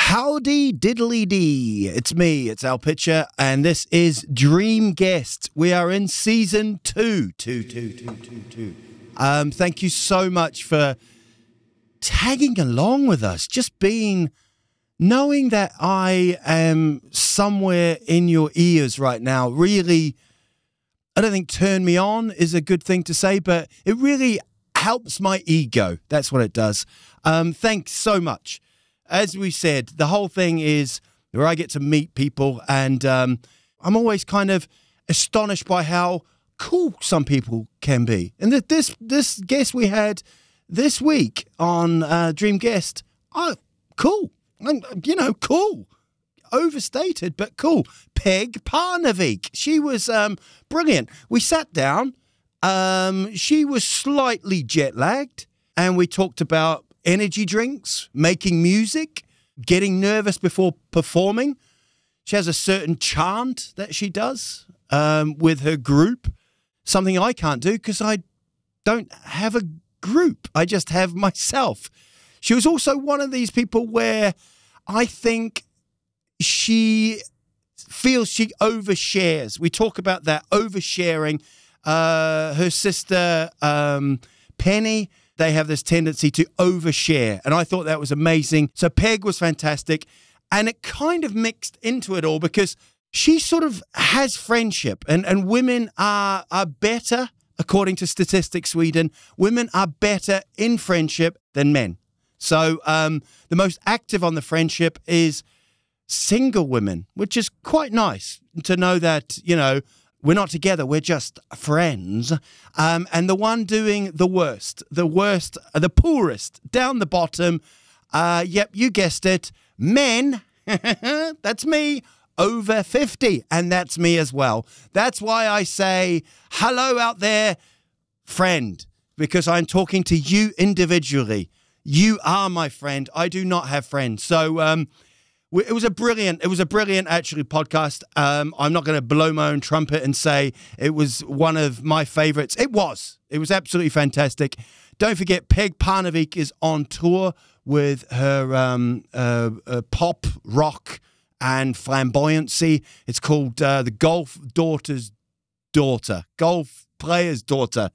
Howdy diddly dee. It's me, it's Al Pitcher, and this is Dream Guest. We are in season 2. Thank you so much for tagging along with us. Just knowing that I am somewhere in your ears right now really, I don't think turn me on is a good thing to say, but it really helps my ego. That's what it does. Thanks so much. As we said, the whole thing is where I get to meet people, and I'm always kind of astonished by how cool some people can be. And this guest we had this week on Dream Guest, cool. Cool. Overstated, but cool. Peg Parnevik. She was brilliant. We sat down. She was slightly jet-lagged, and we talked about energy drinks, making music, getting nervous before performing. She has a certain chant that she does with her group, something I can't do because I don't have a group. I just have myself. She was also one of these people where I think she feels she overshares. We talk about that, oversharing. Her sister, Penny, they have this tendency to overshare, and I thought that was amazing. So Peg was fantastic, and it kind of mixed into it all because she sort of has friendship, and women are better, according to Statistics Sweden, women are better in friendship than men. So the most active on the friendship is single women, which is quite nice to know that, we're not together, we're just friends. And the one doing the worst, the poorest, down the bottom, yep, you guessed it, men, that's me, over 50, and that's me as well. That's why I say, hello out there, friend, because I'm talking to you individually. You are my friend. I do not have friends. So, it was a brilliant actually podcast. I'm not going to blow my own trumpet and say it was one of my favorites. It was absolutely fantastic. Don't forget, Peg Parnevik is on tour with her pop, rock, and flamboyancy. It's called the Golf Daughter's Daughter, Golf Player's Daughter,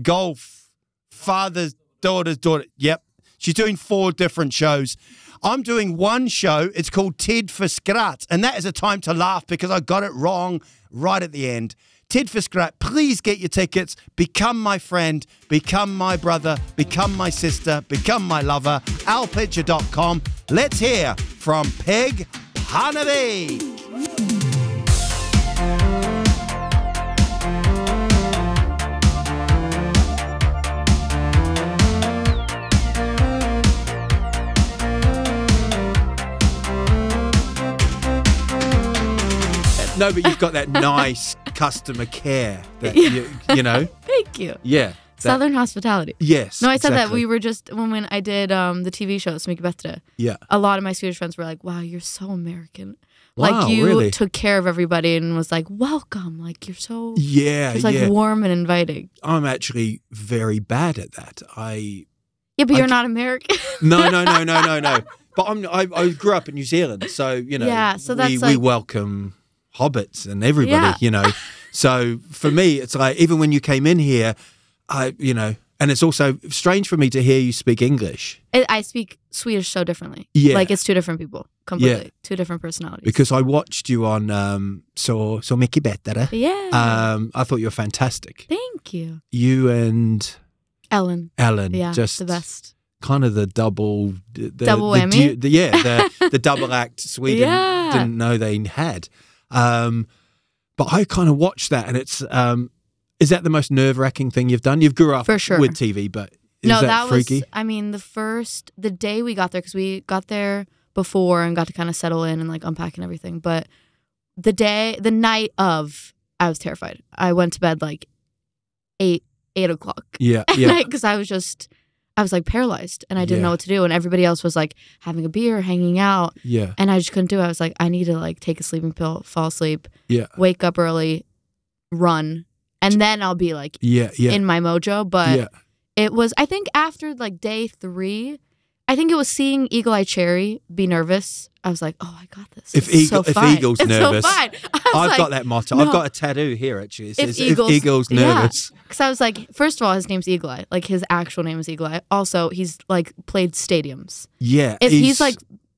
Golf Father's Daughter's Daughter. Yep. She's doing 4 different shows. I'm doing one show. It's called Tid för skratt, and that is a time to laugh because I got it wrong right at the end. Tid för skratt. Please get your tickets. Become my friend. Become my brother. Become my sister. Become my lover. alpitcher.com. Let's hear from Peg Parnevik. No, but you've got that nice customer care that you know. Thank you. Yeah. Southern hospitality. Yes. No, I said that we were just when I did the TV show Så mycket bättre. Yeah. A lot of my Swedish friends were like, "Wow, you're so American." Wow, like you really? took care of everybody and was like, "Welcome." Like you're so just like yeah. warm and inviting. I'm actually very bad at that. Yeah, but you're not American. No. But I grew up in New Zealand, so Yeah, so that's we welcome hobbits and everybody, So for me, it's like even when you came in here, and it's also strange for me to hear you speak English. I speak Swedish so differently. Yeah. Like it's 2 different people, completely. Yeah. 2 different personalities. Because I watched you on Så mycket bättre. Yeah. I thought you were fantastic. Thank you. You and Ellen. Yeah, just the best. Kind of the double whammy. The double act Sweden didn't know they had. But I kind of watched that, and it's is that the most nerve-wracking thing you've done? You've grew up for sure with TV, but is that freaky? Was, I mean, the day we got there, because we got there before and got to kind of settle in and like unpack and everything. But the night of, I was terrified. I went to bed like 8 o'clock. Yeah. Because I was like paralyzed and I didn't know what to do, and everybody else was like having a beer, hanging out. Yeah. And I just couldn't do it. I was like, I need to like take a sleeping pill, fall asleep. Yeah. Wake up early, run, and then I'll be like in my mojo. But it was, I think after like day 3, I think it was seeing Eagle Eye Cherry be nervous. I was like, oh, I got this. If Eagle's nervous, I've got that motto. No. I've got a tattoo here actually. It says, if Eagle's nervous. Because I was like, first of all, his name's Eagle Eye. Like his actual name is Eagle Eye. Also, he's like played stadiums. Yeah. If he's like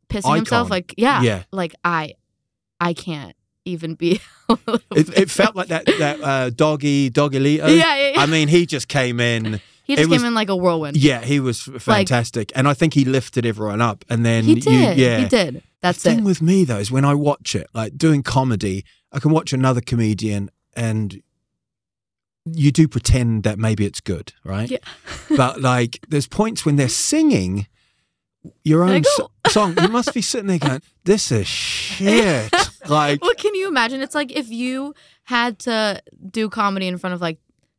pissing himself, like like I can't even be. It felt like that doggy Lito. Yeah. I mean, he just came in. He just came in like a whirlwind. Yeah, he was fantastic. And I think he lifted everyone up. And then he did. He did. That's the thing with me, though, is when I watch it, like doing comedy, I can watch another comedian and you do pretend that maybe it's good, right? Yeah. But like there's points when they're singing your own song. You must be sitting there going, this is shit. Like, well, can you imagine? It's like if you had to do comedy in front of like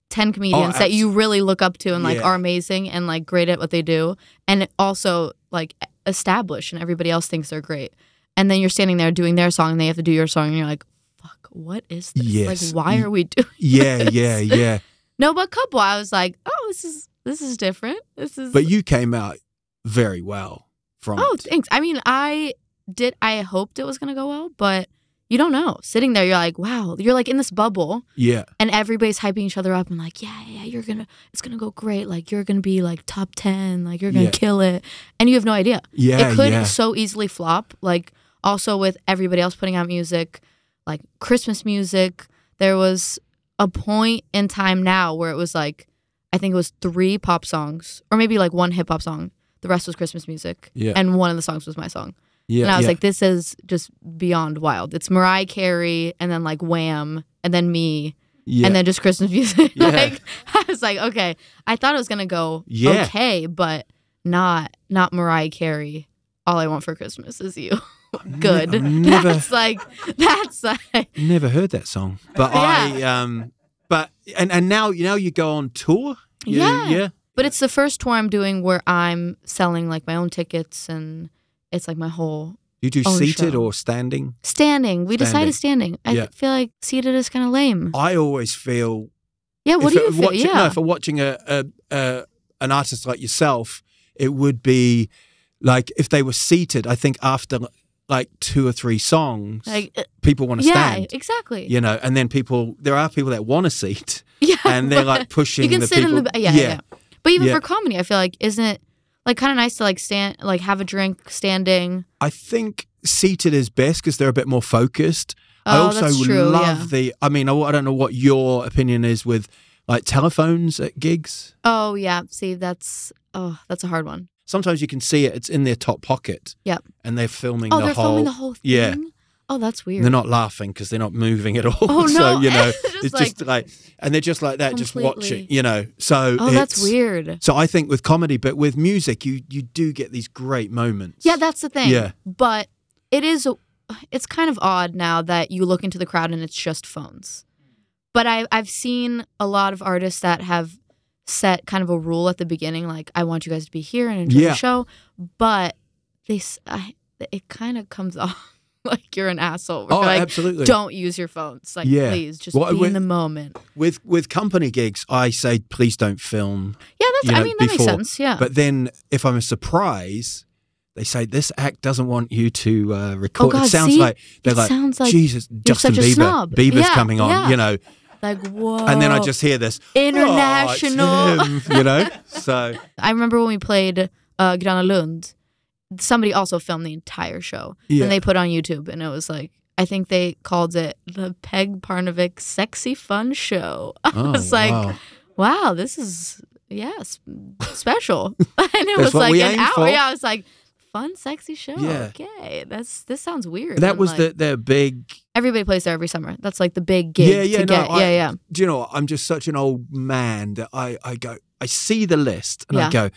10 comedians that you really look up to and like are amazing and like great at what they do, and also like established and everybody else thinks they're great, and then you're standing there doing their song and they have to do your song and you're like, fuck, what is this? Like, why are we doing this? Yeah. No, but couple, I was like, oh, this is different. But you came out very well from it. Thanks. I mean, I hoped it was gonna go well, but you don't know. Sitting there, you're like, wow, you're like in this bubble. Yeah. And everybody's hyping each other up and like, yeah, it's gonna go great. Like you're gonna be like top 10, like you're gonna kill it. And you have no idea. Yeah. It could so easily flop. Like also with everybody else putting out music, like Christmas music, there was a point in time now where it was like, I think it was 3 pop songs, or maybe like 1 hip hop song. The rest was Christmas music. Yeah. And one of the songs was my song. Yeah, and I was like, this is just beyond wild. It's Mariah Carey and then like Wham and then me and then just Christmas music. Like I was like, okay, I thought it was gonna go okay, but not Mariah Carey. All I want for Christmas is you. Good. That's like never heard that song, but and now you go on tour. Yeah. But it's the first tour I'm doing where I'm selling like my own tickets and. It's like my whole. You do seated or standing? Standing. We decided standing. I feel like seated is kind of lame. I always feel. Yeah. What do you feel? No, for watching an artist like yourself, it would be like if they were seated. I think after like 2 or 3 songs, like, people want to stand. Yeah, exactly. You know, and then there are people that want a seat. Yeah. And they're like pushing. You can the sit people. In the yeah. But even for comedy, I feel like isn't it. Like kind of nice to like stand, like have a drink standing. I think seated is best because they're a bit more focused. I also that's true, love the. I mean, I don't know what your opinion is with like telephones at gigs. Oh yeah, see that's a hard one. Sometimes you can see it; it's in their top pocket. Yep. And they're filming. They're filming the whole thing. Yeah. Oh, that's weird. And they're not laughing because they're not moving at all. Oh no! So you know, it's just like, and they're just like that, completely. just watching. You know, so that's weird. So I think with comedy, but with music, you do get these great moments. Yeah, that's the thing. Yeah, but it's kind of odd now that you look into the crowd and it's just phones. But I've seen a lot of artists that have set kind of a rule at the beginning, like I want you guys to be here and enjoy the show, but it kind of comes off. Like you're an asshole. Absolutely. Don't use your phones. Like, please, just be in the moment. With company gigs, I say, please don't film. Yeah, that makes sense. Yeah. But then, if I'm a surprise, they say this act doesn't want you to record. Oh God, it sounds like Jesus, Justin Bieber's coming on. Yeah. You know. Like whoa. And then I just hear this international. It's him, you know. So I remember when we played Gröna Lund. Somebody also filmed the entire show. Yeah. And they put it on YouTube. And it was like, I think they called it the Peg Parnevik Sexy Fun Show. I was like, wow, this is, special. And it was like an hour. Yeah, I was like, fun, sexy show. Yeah. Okay. This sounds weird. That was like, their big. Everybody plays there every summer. That's like the big gig to get. Do you know what? I'm just such an old man that I go, I see the list and I go,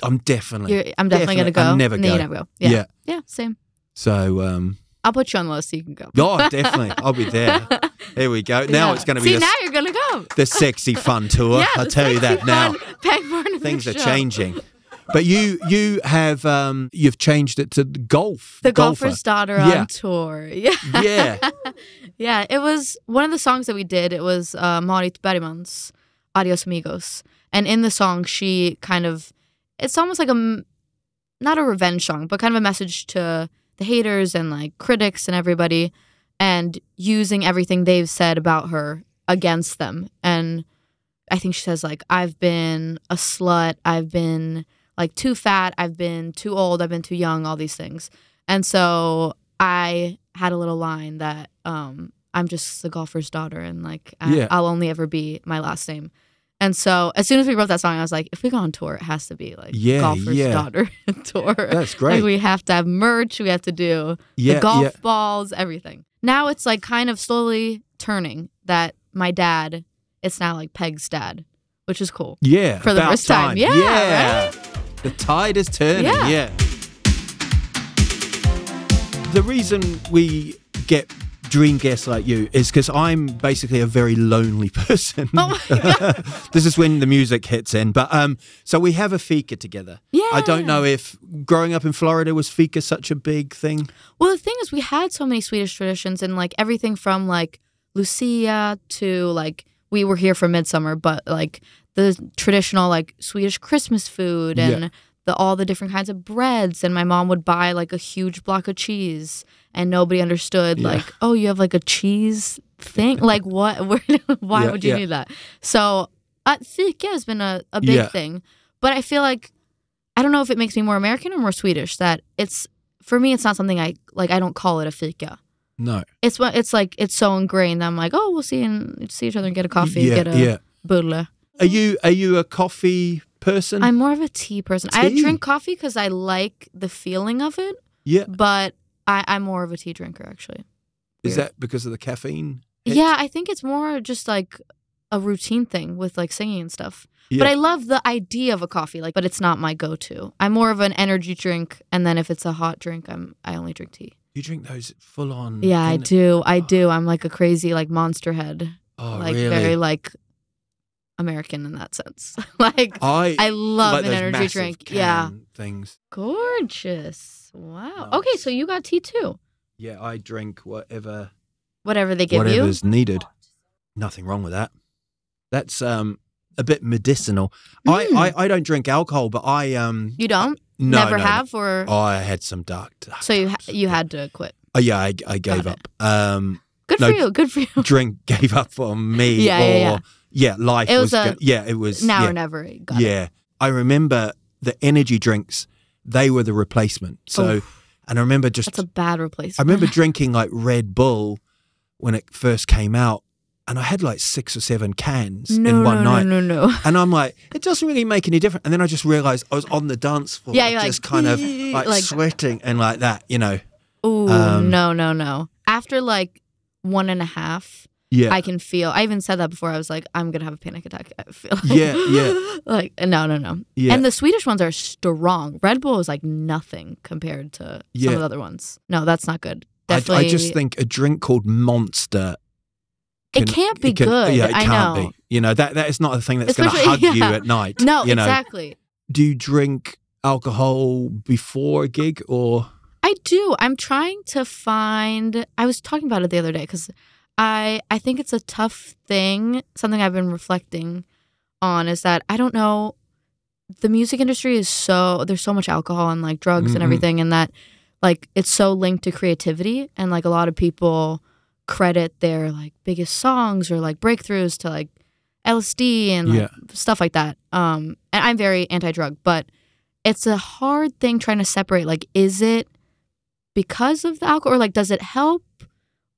I'm definitely going to go. I'm never going. You never go. Yeah. Yeah, same. So, I'll put you on the list so you can go. Oh, definitely. I'll be there. Here we go. Now it's going to be now you're going to go. The sexy fun tour. Yeah, I'll tell you that now. Things are show. Changing. But you have you've changed it to golf. The Golfer's Daughter on tour. Yeah. Yeah. Yeah. It was one of the songs that we did. It was Marit Bergman's Adios Amigos. And in the song, she kind of, it's almost like not a revenge song, but kind of a message to the haters and like critics and everybody, and using everything they've said about her against them. And I think she says like, I've been a slut, I've been like too fat, I've been too old, I've been too young, all these things. And so I had a little line that I'm just the golfer's daughter, and like I'll only ever be my last name. And so as soon as we wrote that song, I was like, if we go on tour, it has to be like golfer's daughter tour. That's great. Like we have to have merch, we have to do the golf balls, everything. Now it's like kind of slowly turning that my dad, it's now like Peg's dad, which is cool. Yeah. For the first time. Yeah. Right? The tide is turning. Yeah. The reason we get dream guests like you is because I'm basically a very lonely person. Oh my God. This is when the music hits in. But so we have a fika together. Yeah. I don't know if growing up in Florida was fika such a big thing. Well, the thing is, we had so many Swedish traditions, and like everything from like Lucia to like we were here for Midsummer, but like the traditional like Swedish Christmas food and all the different kinds of breads. And my mom would buy like a huge block of cheese, and nobody understood like, oh, you have like a cheese thing? Like what? Why would you need that? So fika has been a big thing. But I feel like, I don't know if it makes me more American or more Swedish, that it's, for me, it's not something I don't call it a fika. No. It's like, it's so ingrained that I'm like, oh, we'll see each other and get a coffee, get a bulle. Are you a coffee person? I'm more of a tea person. I drink coffee because I like the feeling of it. Yeah. But I'm more of a tea drinker, actually. Is that because of the caffeine hit? Yeah, I think it's more just like a routine thing with like singing and stuff. Yeah. But I love the idea of a coffee, like, but it's not my go-to. I'm more of an energy drink, and then if it's a hot drink, I only drink tea. You drink those full on? Yeah, I do. I'm like a crazy like monster head. Oh, like really? Very like American in that sense. Like I love like an energy drink. Things. Gorgeous. Wow. Nice. Okay, so you got tea too. Yeah, I drink whatever they give you. Whatever's needed. Nothing wrong with that. That's a bit medicinal. I don't drink alcohol, but I You don't? No, Never have, or I had some dark. So you had to quit. Oh yeah, I gave up. Good for you. Good for you. Drink gave up on me. Life it was it was now or never. Got it. I remember the energy drinks. They were the replacement. So, and I remember that's a bad replacement. I remember drinking like Red Bull when it first came out, and I had like 6 or 7 cans in one night. No. And I'm like, it doesn't really make any difference. And then I just realized I was on the dance floor, just kind of like sweating and like that, you know. Ooh, no. After like 1.5. Yeah. I can feel. I even said that before. I was like, I'm gonna have a panic attack. I feel like. Yeah. Like no. Yeah. And the Swedish ones are strong. Red Bull is like nothing compared to some of the other ones. No, that's not good. Definitely. I just think a drink called Monster. It can't be good. Yeah, it I can't know. be. You know, that is not a thing that's going to hug you at night. No, you know? Exactly. Do you drink alcohol before a gig or? I do. I'm trying to find. I was talking about it the other day because I think it's a tough thing. Something I've been reflecting on is that I don't know. The music industry is there's so much alcohol and like drugs and everything, and that like it's so linked to creativity, and like a lot of people credit their like biggest songs or like breakthroughs to like LSD and like stuff like that. And I'm very anti-drug, but it's a hard thing trying to separate. Like, is it because of the alcohol, or like does it help,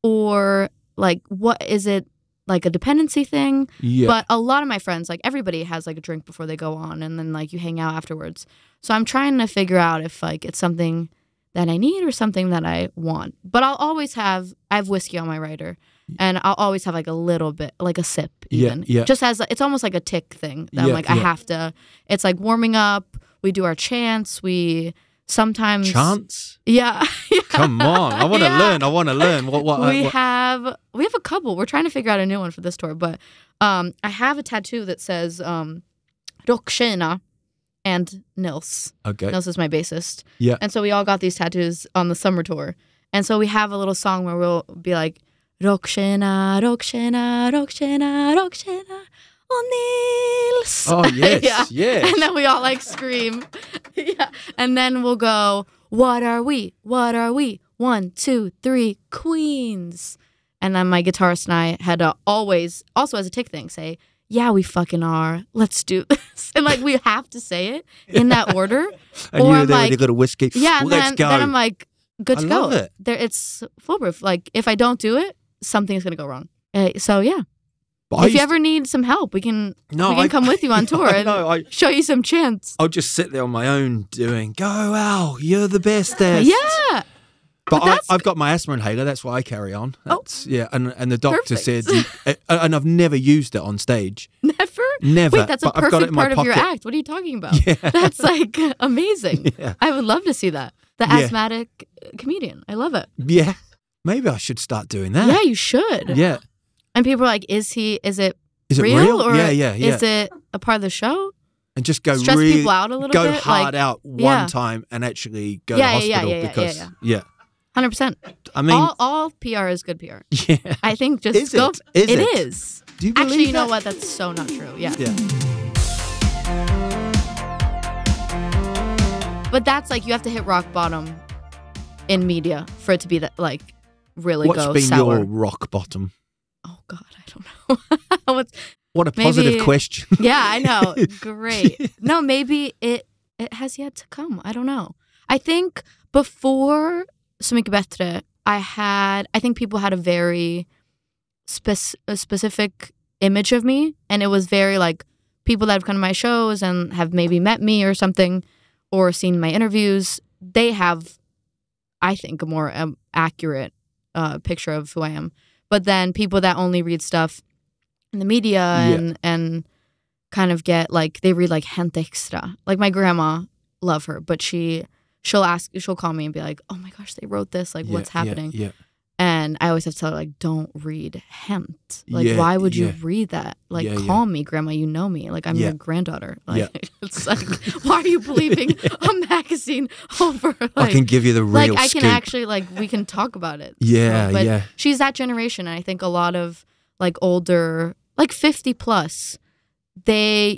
or like what is it, like a dependency thing? Yeah. But a lot of my friends, like everybody has like a drink before they go on, and then like you hang out afterwards. So I'm trying to figure out if like it's something that I need or something that I want. But I have whiskey on my rider, and I'll always have like a little bit, like a sip even. Yeah. Just as, it's almost like a tick thing that I'm like, I have to, it's like warming up. We do our chants. We sometimes. Chants? Yeah. Come on. I want to learn. What we have a couple. We're trying to figure out a new one for this tour. But I have a tattoo that says Rock-Sina and Nils. Okay. Nils is my bassist. Yeah. And so we all got these tattoos on the summer tour. And so we have a little song where we'll be like, Rock-Sina, Rock-Sina, Rock-Sina, Rock-Sina, Nils. Oh, yes, yes. And then we all like scream. Yeah. And then we'll go, what are we? What are we? 1, 2, 3, queens. And then my guitarist and I had to always, also as a tick thing, say, yeah, we fucking are. Let's do this. And like we have to say it in that order. And or you're I'm there like, with a little whiskey. yeah, and Let's go. then I'm like, good to I go. love it. It's foolproof. Like if I don't do it, something's gonna go wrong. So yeah. But If you ever need some help, we can come with you on tour and show you some chants. I'll just sit there on my own doing, go Al, you're the best. Yeah. But I've got my asthma inhaler. That's why I carry on. That's, yeah, and the doctor said, and I've never used it on stage. Never? Never. Wait, that's a perfect part of your act. What are you talking about? Yeah. That's like amazing. Yeah. I would love to see that. The asthmatic comedian. I love it. Yeah. Maybe I should start doing that. Yeah, you should. Yeah. And people are like, is it real? Or yeah. is it a part of the show? And just go stress really people out a little go bit, hard like, out one time and actually go to hospital because 100%. I mean, all PR is good PR. Yeah. I think just is go. It it is. Do you believe Actually, you know that? what? That's so not true. Yeah. Yeah. But that's like you have to hit rock bottom in media for it to be that like really What's go been sour. your rock bottom? Oh God, I don't know. What a positive question. Yeah, I know. Great. No, maybe it has yet to come. I don't know. I think before Så mycket bättre, I think people had a very specific image of me, and it was very like people that have come to my shows and have maybe met me or something or seen my interviews. They have, I think, a more accurate picture of who I am. But then people that only read stuff in the media and kind of get like, they read like Hänt Extra. Like my grandma, love her, but she'll call me and be like, oh my gosh, they wrote this, like what's happening? Yeah. And I always have to tell her, like, don't read Hänt. Like, why would you read that? Like, call me, grandma, you know me. Like, I'm your granddaughter. Like, it's like, why are you believing a magazine over, like, I can give you the real like, I scoop. can actually, like, we can talk about it. Yeah, so, but yeah. she's that generation, and I think a lot of, like, older, like, 50 plus, I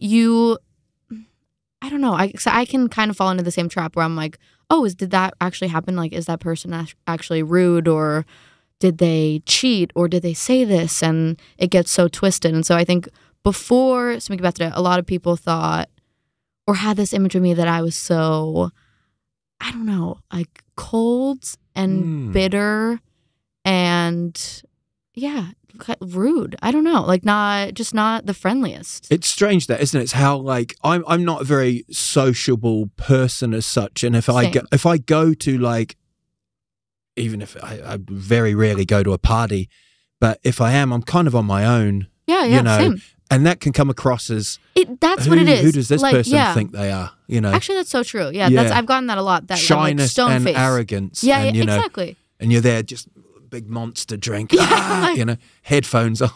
don't know. I can kind of fall into the same trap where I'm like, oh, did that actually happen? Like, is that person actually rude, or did they cheat, or did they say this? And it gets so twisted. And so I think before Så mycket bättre, a lot of people thought or had this image of me that I was so, I don't know, like cold and bitter and rude. I don't know, like not the friendliest. It's strange that, isn't it? It's how like I'm not a very sociable person as such, and if I go to like, even if I very rarely go to a party, but if I am, I'm kind of on my own. Yeah, you know, same. And that can come across as that's what it is. Who does this like, person think they are? You know, actually, that's so true. Yeah, I've gotten that a lot. That shyness like, and arrogance. Yeah, and, you know, exactly. And you're there just big monster drink, you know, headphones on.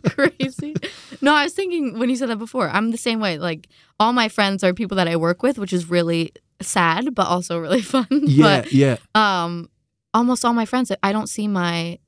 Crazy. No, I was thinking when you said that before, I'm the same way. Like all my friends are people that I work with, which is really sad, but also really fun. Almost all my friends, I don't see my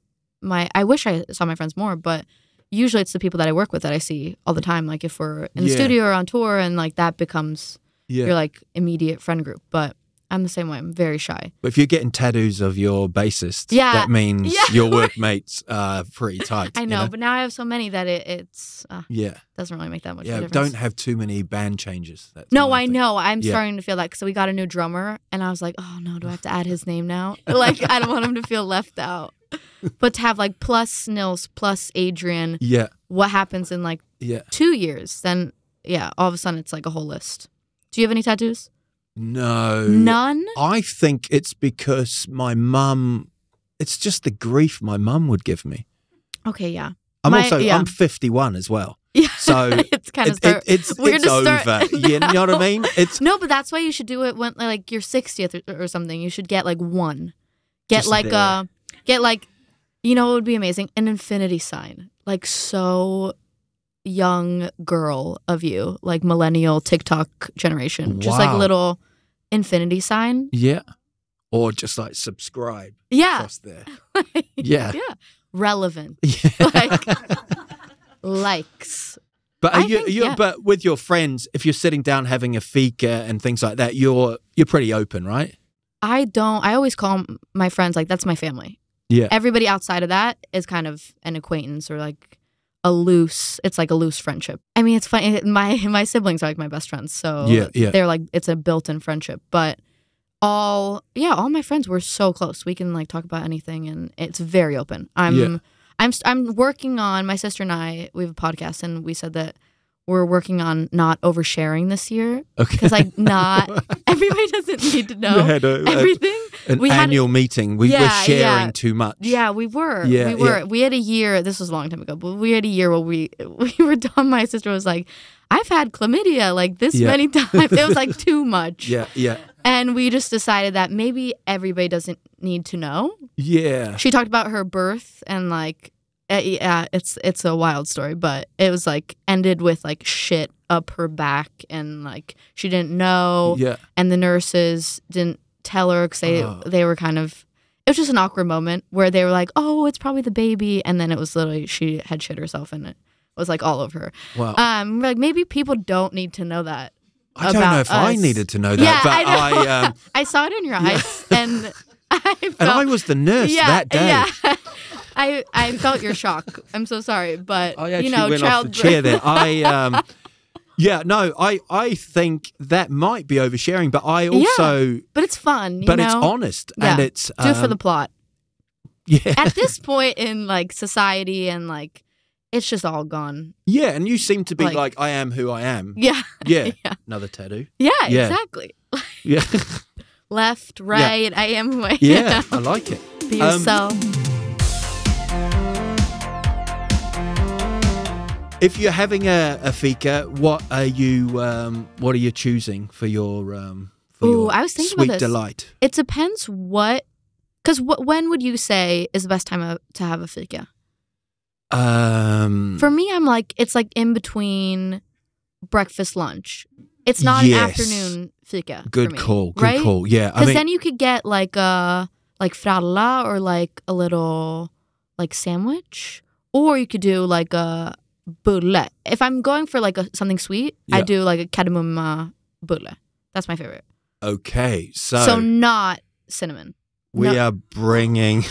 I wish I saw my friends more, but usually it's the people that I work with that I see all the time. Like if we're in the studio or on tour, and like that becomes your like immediate friend group. But I'm the same way. I'm very shy. But if you're getting tattoos of your bassist, that means your workmates are pretty tight. I know, you know, but now I have so many that it's doesn't really make that much of a difference. Don't have too many band changes. That's no, I know. I'm starting to feel like, so we got a new drummer, and I was like, oh no, do I have to add his name now? Like, I don't want him to feel left out. But to have like plus Nils, plus Adrian, what happens in like 2 years, then all of a sudden it's like a whole list. Do you have any tattoos? No. None? I think it's because my mum, it's just the grief my mum would give me. Okay, yeah. I'm 51 as well. Yeah. So it's kind of it's over. You know what I mean? It's no, but that's why you should do it when like your 60th or something. You should get like one. Get just like there. Get like, you know what would be amazing? An infinity sign. Like so young girl of you, like millennial TikTok generation. Just like little infinity sign. Yeah. Or just like subscribe. Yeah. Across there. Yeah. Relevant. Yeah. Like likes. But I think, but with your friends, if you're sitting down having a fika and things like that, you're pretty open, right? I always call my friends like that's my family. Yeah. Everybody outside of that is kind of an acquaintance or like it's like a loose friendship. I mean, it's funny. My siblings are like my best friends, so they're like it's a built-in friendship. But all my friends were so close. We can like talk about anything, and it's very open. I'm working on, my sister and I, we have a podcast, and we said that we're working on not oversharing this year. Okay. Because like everybody doesn't need to know everything. An annual meeting. We were sharing too much. Yeah, we were. We had a year, this was a long time ago, but we had a year where we were done. My sister was like, I've had chlamydia like this many times. It was like too much. Yeah. And we just decided that maybe everybody doesn't need to know. Yeah. She talked about her birth and like, it's a wild story, but it was like ended with like shit up her back and like she didn't know. Yeah. And the nurses didn't tell her because they were kind of, it was just an awkward moment where they were like, oh, it's probably the baby. And then it was literally, she had shit herself and it was like all over her. Wow. Like maybe people don't need to know that. I don't know if I needed to know that, but I I saw it in your eyes and I was the nurse that day. Yeah. I felt your shock. I'm so sorry, but I went off the chair there. I think that might be oversharing, but I also but it's fun. It's honest and it's do it for the plot. Yeah. At this point in like society and like it's just all gone. Yeah, and you seem to be like I am who I am. Yeah. Yeah. Another tattoo. Yeah, exactly. Yeah. Left, right, I am who I am. Yeah, I like it. Be yourself. If you're having a fika, what are you choosing for your I was thinking sweet about this. delight? It depends because when would you say is the best time to have a fika? For me, I'm like it's like in between breakfast, lunch. It's not an afternoon fika. Good for me, call. Good right? call. Yeah, because then you could get like a fralla or like a little like sandwich, or you could do like a bulle. If I'm going for like something sweet, I do like a kardemumma bulle. That's my favorite. Okay, so not cinnamon. We are bringing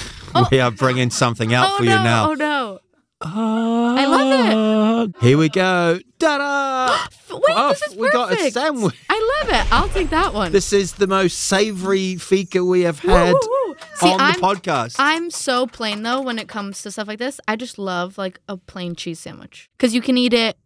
something out for you now. Oh no! I love it. Here we go. Ta-da! Wait, this is perfect. We got a sandwich. I love it. I'll take that one. This is the most savory fika we have had on the podcast. I'm so plain though when it comes to stuff like this. I just love like a plain cheese sandwich because you can eat it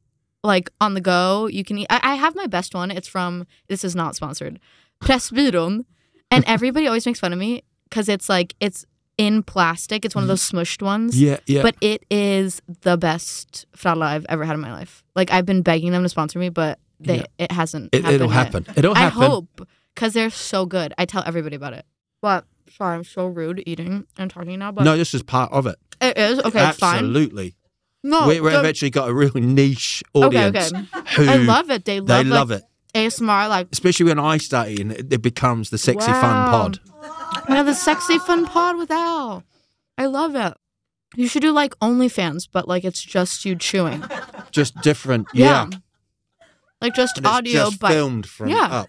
like on the go. You can eat. I have my best one. It's from. This is not sponsored. Pressbyrån, and everybody always makes fun of me because it's like it's in plastic. It's one of those smushed ones. Yeah. But it is the best fralla I've ever had in my life. Like I've been begging them to sponsor me, but it hasn't. It'll happen. It'll happen. I hope because they're so good. I tell everybody about it. What? Sorry, I'm so rude eating and talking now. But no, this is part of it. It is okay. It's fine. Absolutely. No, we've actually got a real niche audience. Okay. I love it. They love it. ASMR, like especially when I start eating, it becomes the sexy fun pod. Yeah, the sexy fun pod with Al. I love it. You should do like OnlyFans, but like it's just you chewing. Just different, yeah. Like just and audio, just filmed from up.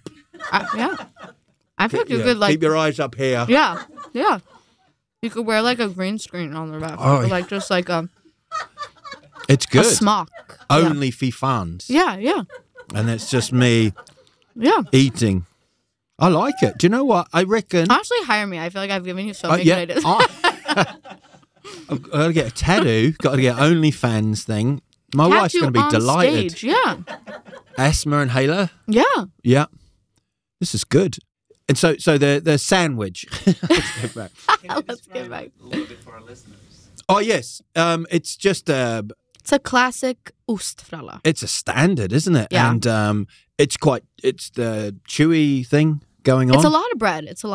I think you could like keep your eyes up here. Yeah. You could wear like a green screen on the back, or like just like a. It's good. A smock. Only for fans. Yeah. And it's just me. Eating. I like it. Do you know what? I reckon. Honestly, hire me. I feel like I've given you so many good ideas. I've got to get a tattoo. Got to get an OnlyFans thing. My wife's going to be delighted. Stage, yeah. Asthma inhaler. Yeah. This is good. And so the sandwich. Let's get back. Let's get back. A little bit for our listeners. Oh yes. It's just It's a classic ostfralla. It's a standard, isn't it? Yeah. And it's the chewy thing going on. It's a lot of bread. A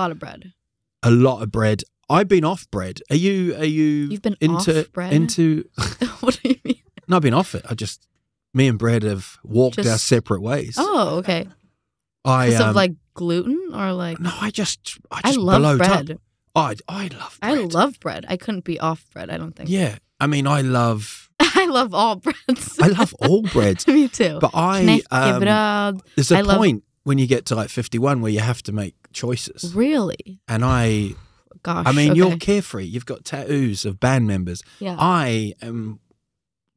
lot of bread. I've been off bread. Are you? You've been into off bread? Into? What do you mean? No, I've been off it. Me and bread have walked our separate ways. Oh, okay. Because of like gluten or like? No, I just love bread. Up. I love bread. I love bread. I couldn't be off bread. I don't think. Yeah, I mean, I love. I love all breads. I love all breads. Me too. But Knäckebröd. there's a point when you get to like 51 where you have to make choices. Really? And Gosh. I mean, okay. you're carefree. You've got tattoos of band members. Yeah. I am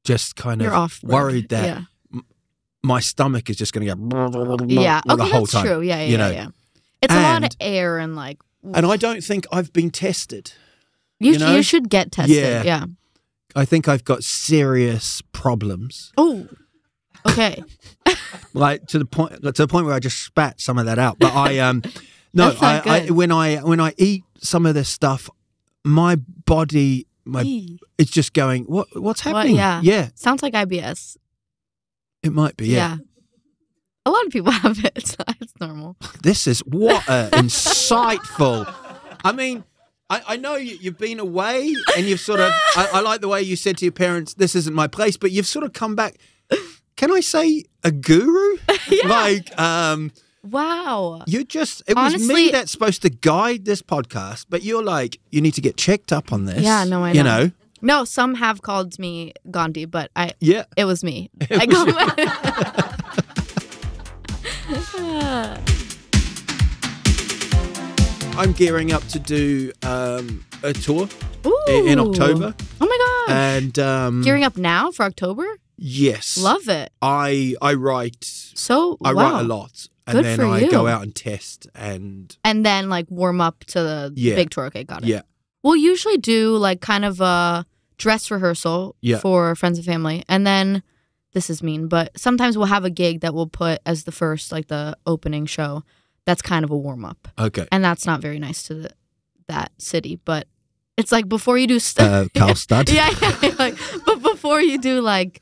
just kind You're of off worried that Yeah. my stomach is just going to go Yeah. the Okay, whole that's time. true. Yeah, you know? yeah. It's a lot of air and like. And I don't think I've been tested. You should get tested. Yeah. Yeah. I think I've got serious problems. Oh. Okay. Like to the point where I just spat some of that out. But no, That's not I good. when I eat some of this stuff, my body, it's just going. What's happening? Yeah. Sounds like IBS. It might be. Yeah. A lot of people have it. It's normal. This is what insightful. I mean, I know you've been away and you've sort of. I like the way you said to your parents, "This isn't my place," but you've sort of come back. Can I say a guru? Yeah. Like, Wow. you just, it Honestly, was me that's supposed to guide this podcast, but you're like, you need to get checked up on this. Yeah, no, I know. You know? No, some have called me Gandhi, but Yeah. it was me. I'm gearing up to do a tour Ooh. in October. Oh my gosh. And Gearing up now for October? yes. Love it. I write I write a lot. And Good then for I you. go out and test and then like warm up to the Yeah. big tour. Okay, got it. yeah. We'll usually do like kind of a dress rehearsal Yeah. for friends and family. And then, this is mean, but sometimes we'll have a gig that we'll put as the first, like the opening show. That's kind of a warm up. Okay. And that's not very nice to that city. But it's like before you do stuff. Karlstad. yeah. Like, but before you do like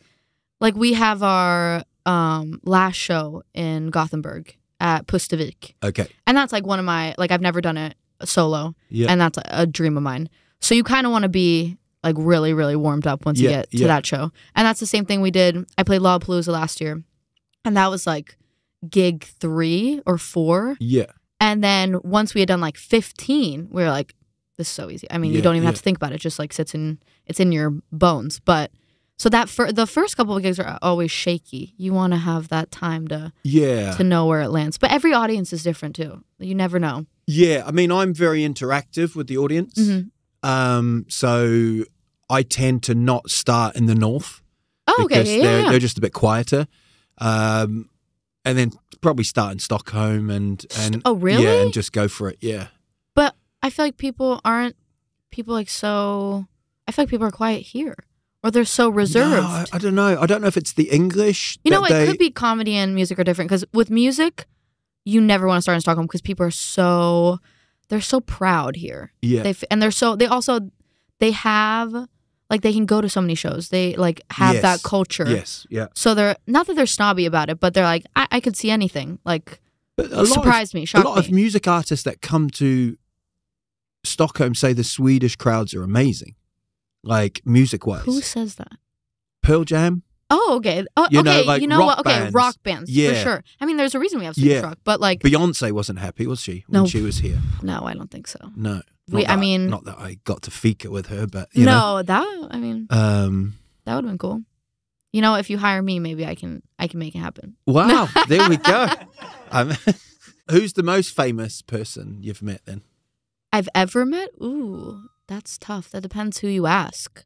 we have our last show in Gothenburg at Pustavik. Okay. And that's like one of my, like I've never done it solo. Yeah. And that's a dream of mine. So you kind of want to be like really, really warmed up once you get to that show. And that's the same thing we did. I played Lollapalooza last year. And that was like gig 3 or 4. Yeah. And then once we had done like 15, we were like, this is so easy. I mean, you don't even have to think about it. It just like it's in your bones. But so that the first couple of gigs are always shaky. You want to have that time to know where it lands. But every audience is different too. You never know. Yeah. I mean, I'm very interactive with the audience. Mm-hmm. So I tend to not start in the north. Oh, okay. Because Yeah. they're just a bit quieter. And then probably start in Stockholm and Oh, really? Yeah, and just go for it. Yeah. But I feel like people are quiet here. Or they're so reserved. No, I don't know. I don't know if it's the English. You know, it could be comedy and music are different. Because with music, you never want to start in Stockholm because people are they're so proud here. Yeah. They have, like, they can go to so many shows. They, like, have that culture. Yes, yeah. So they're, not that they're snobby about it, but they're like, I could see anything. Like, surprised me, shocked me. A lot of music artists that come to Stockholm say the Swedish crowds are amazing. Like, music-wise. Who says that? Pearl Jam. Oh, okay. Oh, You know, okay, like you know rock what? Okay, bands. rock bands, Yeah. for sure. I mean, there's a reason we have Swedish rock, but like... Beyonce wasn't happy, was she, when she was here? No, I don't think so. No. Not that I got to fika with her, but, you know. that would have been cool. You know, if you hire me, maybe I can make it happen. Wow, there we go. Who's the most famous person you've met then? I've ever met? Ooh, that's tough. That depends who you ask.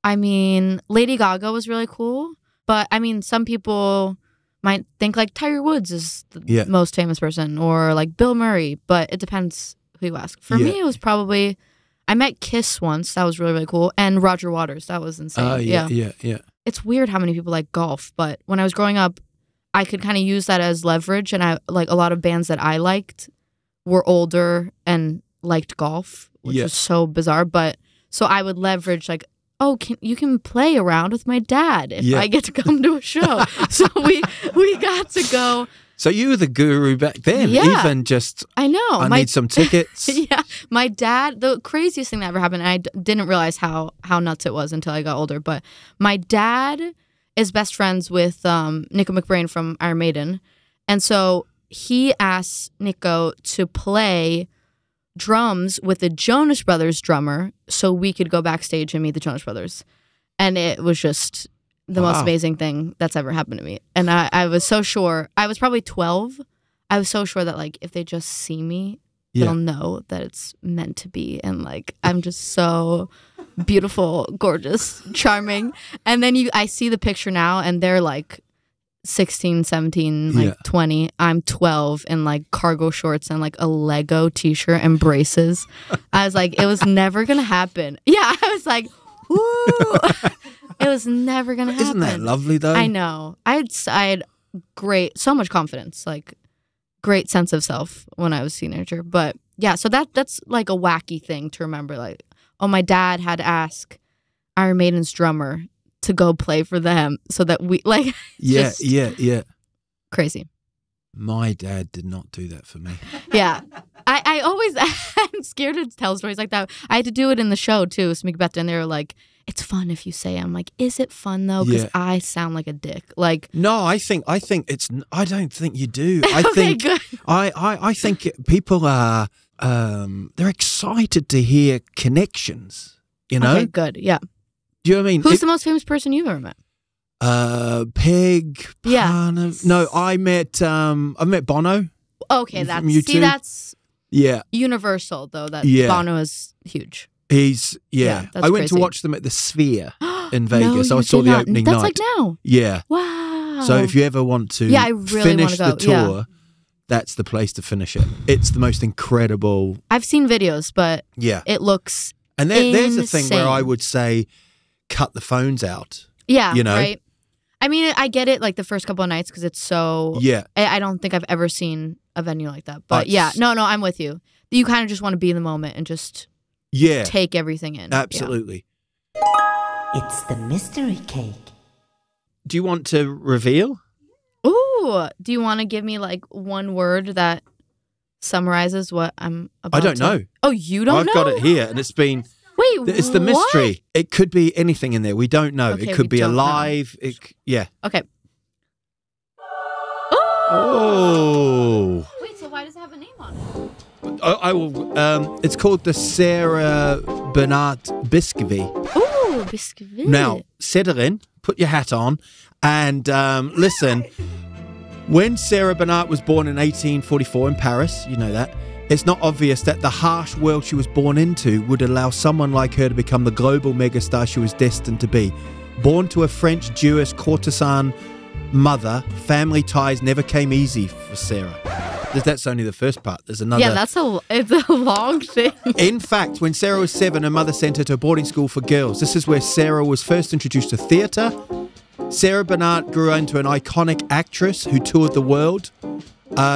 I mean, Lady Gaga was really cool. But, I mean, some people might think, like, Tiger Woods is the most famous person. Or, like, Bill Murray. But it depends who you ask. For me, it was probably... I met Kiss once. That was really, really cool. And Roger Waters. That was insane. Yeah. It's weird how many people like golf. But when I was growing up, I could kind of use that as leverage. And I like a lot of bands that I liked were older and liked golf, which was so bizarre. But so I would leverage, like, oh, you can play around with my dad if I get to come to a show. So we got to go. So you were the guru back then. Yeah. Even just, I know. I need some tickets. Yeah. My dad, the craziest thing that ever happened, and I didn't realize how nuts it was until I got older, but my dad is best friends with Nico McBrain from Iron Maiden. And so he asked Nico to play drums with the Jonas Brothers drummer so we could go backstage and meet the Jonas Brothers. And it was just the most amazing thing that's ever happened to me. And I was so sure. I was probably 12. I was so sure that like if they just see me, they'll know that it's meant to be. And like I'm just so beautiful, gorgeous, charming. And then I see the picture now and they're like 16, 17, like 20. I'm 12 in like cargo shorts and like a Lego t-shirt and braces. I was like, it was never going to happen. Yeah, I was like, woo. It was never going to happen. Isn't that lovely though? I know. I had so much confidence, like great sense of self when I was a teenager. But yeah, so that's like a wacky thing to remember. Like, oh, my dad had to ask Iron Maiden's drummer to go play for them so that we like yeah crazy. My dad did not do that for me. Yeah. I always I'm scared to tell stories like that. I had to do it in the show too, Smygbetta, and they were like, it's fun if you say it. I'm like, is it fun though? Because I sound like a dick. Like, no, I think it's. I don't think you do. I okay, think good. I think people are they're excited to hear connections. You know, okay, good, yeah. Do you know what I mean? Who's the most famous person you've ever met? Peg. Parnevik. No, I've met Bono. Okay, that's universal though. That Bono is huge. He's I went to watch them at the Sphere in Vegas. I saw the opening night. That's like now. Yeah. Wow. So if you ever want to I really finish want to go. the tour, that's the place to finish it. It's the most incredible. I've seen videos, but it looks and there's a thing where I would say cut the phones out. Yeah, you know? Right. I mean, I get it like the first couple of nights because it's so. Yeah. I don't think I've ever seen a venue like that. But no, I'm with you. You kind of just want to be in the moment and just take everything in. Absolutely. Yeah. It's the mystery cake. Do you want to reveal? Ooh, do you want to give me like one word that summarizes what I'm about? I don't know. Oh, you don't know? I've got it here, and it's been. Wait, it's the mystery. What? It could be anything in there. We don't know. Okay, it could be alive. Okay. Oh. Wait, so why does it have a name on it? I will. It's called the Sarah Bernhardt Biscuit. Ooh, biscuit. Now, settle in, put your hat on, and listen. When Sarah Bernhardt was born in 1844 in Paris, you know that, it's not obvious that the harsh world she was born into would allow someone like her to become the global megastar she was destined to be. Born to a French Jewish courtesan mother, family ties never came easy for Sarah. That's only the first part. There's another. Yeah, it's a long thing. In fact, when Sarah was 7, her mother sent her to a boarding school for girls. This is where Sarah was first introduced to theatre. Sarah Bernhardt grew into an iconic actress who toured the world.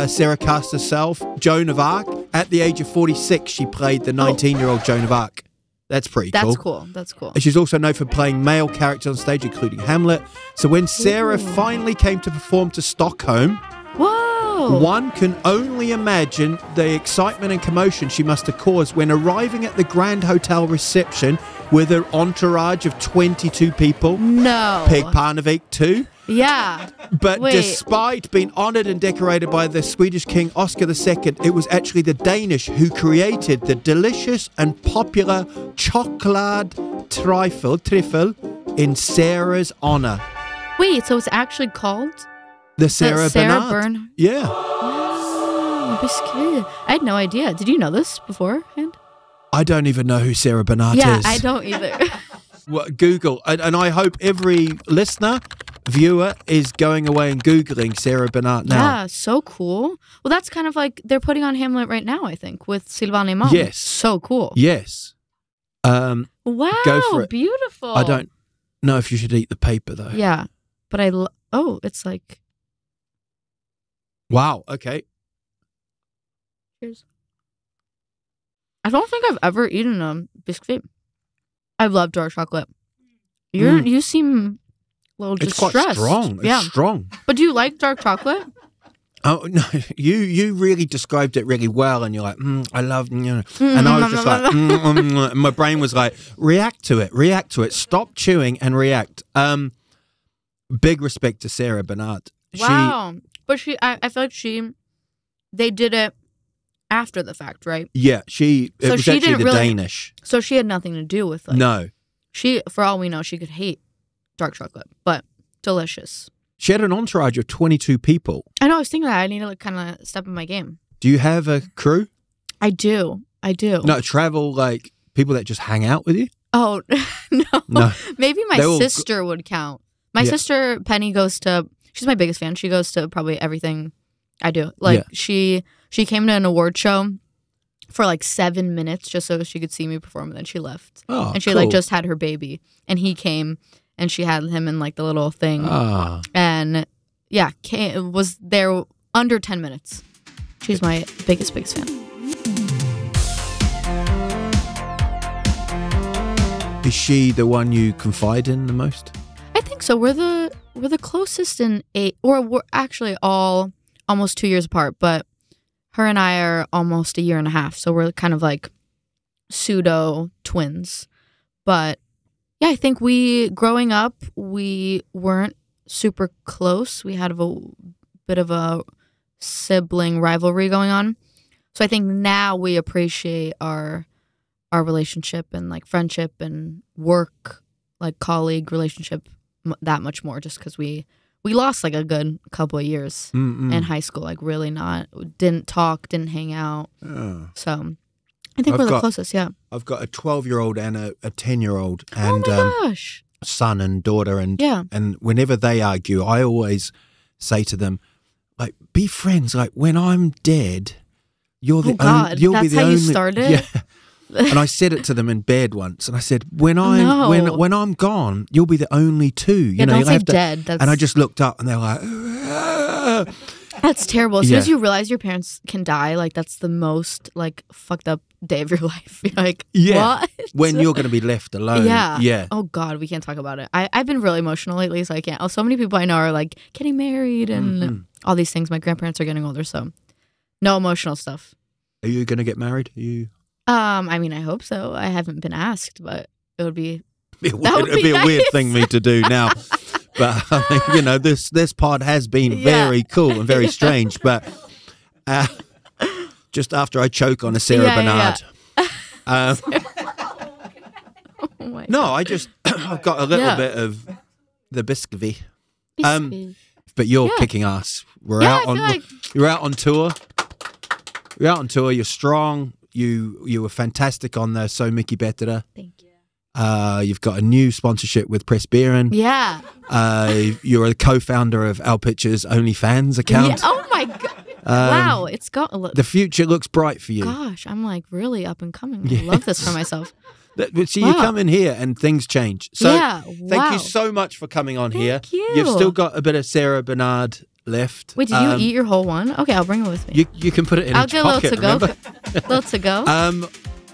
Sarah cast herself, Joan of Arc. At the age of 46, she played the 19-year-old Joan of Arc. That's pretty cool. That's cool. She's also known for playing male characters on stage, including Hamlet. So when Sarah finally came to perform to Stockholm, one can only imagine the excitement and commotion she must have caused when arriving at the Grand Hotel reception with her entourage of 22 people. No. Peg Parnevik too. Yeah. But despite being honoured and decorated by the Swedish King Oscar II, it was actually the Danish who created the delicious and popular chocolate trifle in Sarah's honour. Wait, so it's actually called? The Sarah Bernhardt. Yeah. Oh, biscuit. I had no idea. Did you know this beforehand? I don't even know who Sarah Bernhardt is. Yeah, I don't either. Well, Google. And I hope every listener, viewer, is going away and Googling Sarah Bernhardt now. Yeah, so cool. Well, that's kind of like they're putting on Hamlet right now, I think, with Sylvain Imam. Yes. So cool. Yes. Wow. Go for it. Beautiful. I don't know if you should eat the paper, though. Yeah. But it's like... Wow, okay. Cheers. I don't think I've ever eaten a biscuit. I love dark chocolate. You seem a little distressed. It's quite strong. It's strong. But do you like dark chocolate? Oh no, you really described it really well, and you're like, I love, and I was just like, and my brain was like, react to it, stop chewing and react. Big respect to Sarah Bernhardt. Wow, but I feel like they did it after the fact, right? Yeah, it was actually the Danish. So she had nothing to do with No. She, for all we know, she could hate dark chocolate, but delicious. She had an entourage of 22 people. I know. I was thinking that I need to like kind of step in my game. Do you have a crew? I do. No, travel, like people that just hang out with you? Oh, no. Maybe my They all sister would count. My sister, Penny, goes to, she's my biggest fan. She goes to probably everything I do. Like she came to an award show for like 7 minutes just so she could see me perform, and then she left. Oh, and she cool. like just had her baby, and he came, and she had him in like the little thing. And yeah, was there under 10 minutes. She's my biggest fan. Is she the one you confide in the most? I think so. We're the closest in 8, or we're actually all almost 2 years apart, but her and I are almost a year and a half, so we're kind of like pseudo twins. But yeah, I think growing up, we weren't super close. We had a bit of a sibling rivalry going on. So I think now we appreciate our relationship and like friendship and work, like colleague relationship that much more, just because we lost like a good couple of years in high school, like really didn't talk, didn't hang out. So I think we're the closest, yeah. I've got a 12-year-old and a 10-year-old and oh my gosh. Son and daughter. And whenever they argue, I always say to them, like, be friends. Like, when I'm dead, you'll be the only. You started? Yeah. And I said it to them in bed once, and I said, when I'm gone, you'll be the only two. You know, don't you'll say have to, dead. And I just looked up, and they're like, "Ah." That's terrible. As soon as you realize your parents can die, like that's the most like fucked up day of your life. You're like, what? When you're going to be left alone. Yeah. Oh God, we can't talk about it. I've been really emotional lately, so I can't. Oh, so many people I know are like getting married and all these things. My grandparents are getting older, so no emotional stuff. Are you going to get married? I mean, I hope so. I haven't been asked, but it would be. It'd be a weird thing for me to do now. But I think, you know, this pod has been very cool and very strange. But just after I choke on a Sarah Bernard. No, I've got a little bit of the biscuit. But you're kicking ass. You're out on tour. You're out on tour. You're strong. You were fantastic on the So Mycket Bättre. Thank you. You've got a new sponsorship with Press Beeren. Yeah. You're a co-founder of Al Pitcher's OnlyFans account. Yeah. Oh my God. Wow. It's got the future looks bright for you. Gosh, I'm like really up and coming. I love this for myself. See, you come in here and things change. So thank you so much for coming on here. Thank you. You've still got a bit of Sarah Bernard left. Wait, did you eat your whole one? Okay, I'll bring it with me. You can put it in I'll a get pocket, a little to go.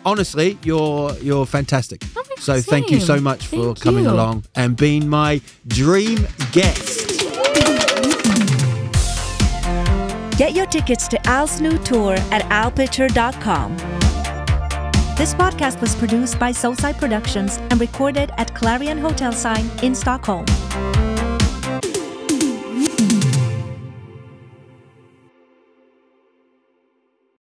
Honestly, you're fantastic. Oh, so thank you so much for coming along and being my dream guest. Get your tickets to Al's new tour at alpitcher.com. This podcast was produced by Soulside Productions and recorded at Clarion Hotel Sign in Stockholm.